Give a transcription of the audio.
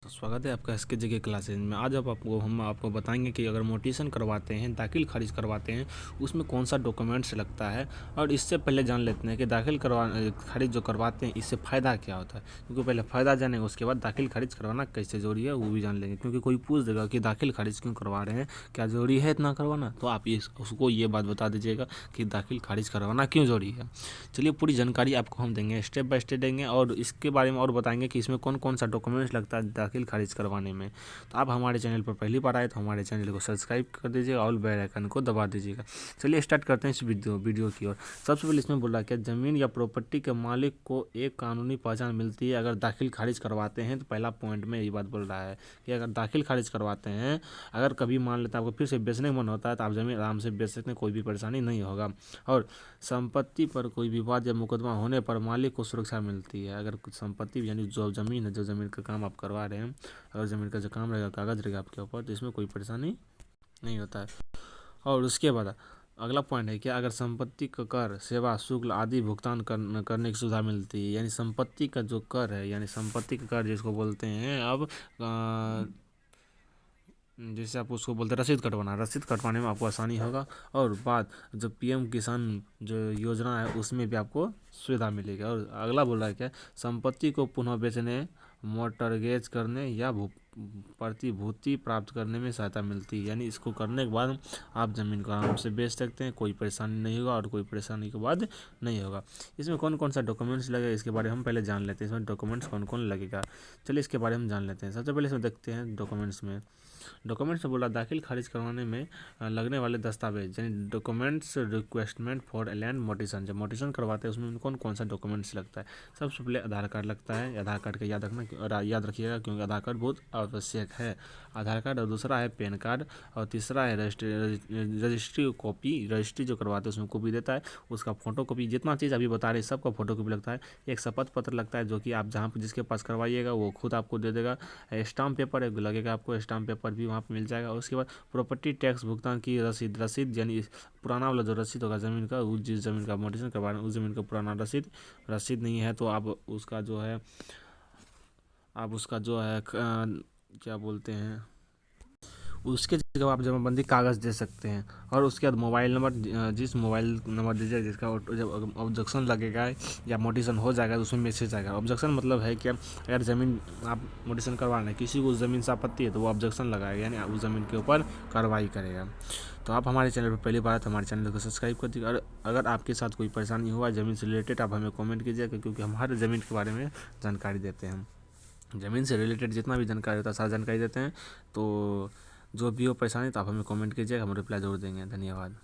तो स्वागत है आपका एसके जेके क्लासेज में। आज हम आपको बताएंगे कि अगर मोटिवेशन करवाते हैं, दाखिल खारिज करवाते हैं, उसमें कौन सा डॉक्यूमेंट्स लगता है। और इससे पहले जान लेते हैं कि दाखिल खारिज जो करवाते हैं इससे फ़ायदा क्या होता है। क्योंकि पहले फ़ायदा जानेंगे, उसके बाद दाखिल खारिज करवाना कैसे ज़रूरी है वो भी जान लेंगे। क्योंकि कोई पूछ देगा कि दाखिल खारिज क्यों करवा रहे हैं, क्या ज़रूरी है इतना करवाना, तो आप उसको ये बात बता दीजिएगा कि दाखिल खारिज करवाना क्यों ज़रूरी है। चलिए, पूरी जानकारी आपको हम देंगे, स्टेप बाय स्टेप देंगे और इसके बारे में और बताएंगे कि इसमें कौन कौन सा डॉक्यूमेंट्स लगता है दाखिल खारिज करवाने में। तो आप हमारे चैनल पर पहली बार आए तो हमारे चैनल को सब्सक्राइब कर दीजिएगा और बेल आइकन को दबा दीजिएगा। चलिए स्टार्ट करते हैं इस वीडियो की ओर। सबसे पहले इसमें बोला कि ज़मीन या प्रॉपर्टी के मालिक को एक कानूनी पहचान मिलती है अगर दाखिल खारिज करवाते हैं। तो पहला पॉइंट में यही बात बोल रहा है कि अगर दाखिल खारिज करवाते हैं, अगर कभी मान लेते हैं आपको फिर से बेचने का मन होता है तो आप ज़मीन आराम से बेच सकते हैं, कोई भी परेशानी नहीं होगा। और संपत्ति पर कोई विवाद या मुकदमा होने पर मालिक को सुरक्षा मिलती है। अगर कुछ संपत्ति यानी जो ज़मीन है, जो ज़मीन का काम आप करवा रहे हैं, अगर ज़मीन का जो काम रहेगा, कागज़ रहेगा आपके ऊपर, तो इसमें कोई परेशानी नहीं होता है। और उसके बाद अगला पॉइंट है कि अगर संपत्ति का कर, सेवा शुल्क आदि भुगतान करने की सुविधा मिलती है। यानी संपत्ति का जो कर है, यानी संपत्ति का कर जिसको बोलते हैं, अब जैसे आप उसको बोलते हैं रसीद कटवाना, रसीद कटवाने में आपको आसानी होगा। और बाद जो पीएम किसान जो योजना है उसमें भी आपको सुविधा मिलेगी। और अगला बोल रहा है क्या, संपत्ति को पुनः बेचने, मोटरगेज करने या प्रतिभूति प्राप्त करने में सहायता मिलती है। यानी इसको करने के बाद आप ज़मीन को आराम से बेच सकते हैं, कोई परेशानी नहीं होगा और कोई परेशानी के बाद नहीं होगा। इसमें कौन कौन सा डॉक्यूमेंट्स लगेगा इसके बारे में हम पहले जान लेते हैं। इसमें डॉक्यूमेंट्स कौन कौन लगेगा, चलिए इसके बारे में जान लेते हैं। सबसे पहले इसमें देखते हैं डॉक्यूमेंट्स में बोला दाखिल खारिज करवाने में लगने वाले दस्तावेज, यानी डॉक्यूमेंट्स रिक्वेस्टमेंट फॉर लैंड मोटिशन। जब मोटिशन करवाते हैं उसमें कौन कौन सा डॉक्यूमेंट्स लगता है। सबसे पहले आधार कार्ड लगता है। आधार कार्ड का याद रखिएगा क्योंकि आधार कार्ड बहुत आवश्यक है। आधार कार्ड, और दूसरा है पैन कार्ड, और तीसरा है रजिस्ट्री कॉपी। रजिस्ट्री जो करवाते हैं उसमें कॉपी देता है, उसका फोटो कॉपी। जितना चीज़ अभी बता रहे हैं सबका फोटो कॉपी लगता है। एक शपथ पत्र लगता है जो कि आप जहाँ पर जिसके पास करवाइएगा वो खुद आपको दे देगा। स्टाम्प पेपर लगेगा, आपको स्टाम्प पेपर भी वहाँ पर मिल जाएगा। उसके बाद प्रॉपर्टी टैक्स भुगतान की रसीद यानी पुराना वाला जो रसीद होगा ज़मीन का, उस जिस ज़मीन का मोटिशन करवा रहे हैं उस ज़मीन का पुराना रसीद नहीं है तो आप उसका जो है क्या बोलते हैं, उसके जगह आप जमाबंदी कागज़ दे सकते हैं। और उसके बाद मोबाइल नंबर, जिस मोबाइल नंबर दीजिए जिसका जब ऑब्जेक्शन लगेगा या मोटिशन हो जाएगा तो उसमें मैसेज आएगा। ऑब्जेक्शन मतलब है कि अगर ज़मीन आप मोटिशन करवा रहे हैं, किसी को उस ज़मीन से आपत्ति है तो वो ऑब्जेक्शन लगाएगा, यानी उस ज़मीन के ऊपर कार्रवाई करेगा। तो आप हमारे चैनल पर पहली बार तो हमारे चैनल को सब्सक्राइब कर दीजिए। और अगर आपके साथ कोई परेशानी हुआ ज़मीन से रिलेटेड, आप हमें कमेंट कीजिएगा क्योंकि हम हर ज़मीन के बारे में जानकारी देते हैं। ज़मीन से रिलेटेड जितना भी जानकारी होता है सारा जानकारी देते हैं। तो जो भी हो परेशानी तो आप हमें कमेंट कीजिएगा, हम रिप्लाई ज़रूर देंगे। धन्यवाद।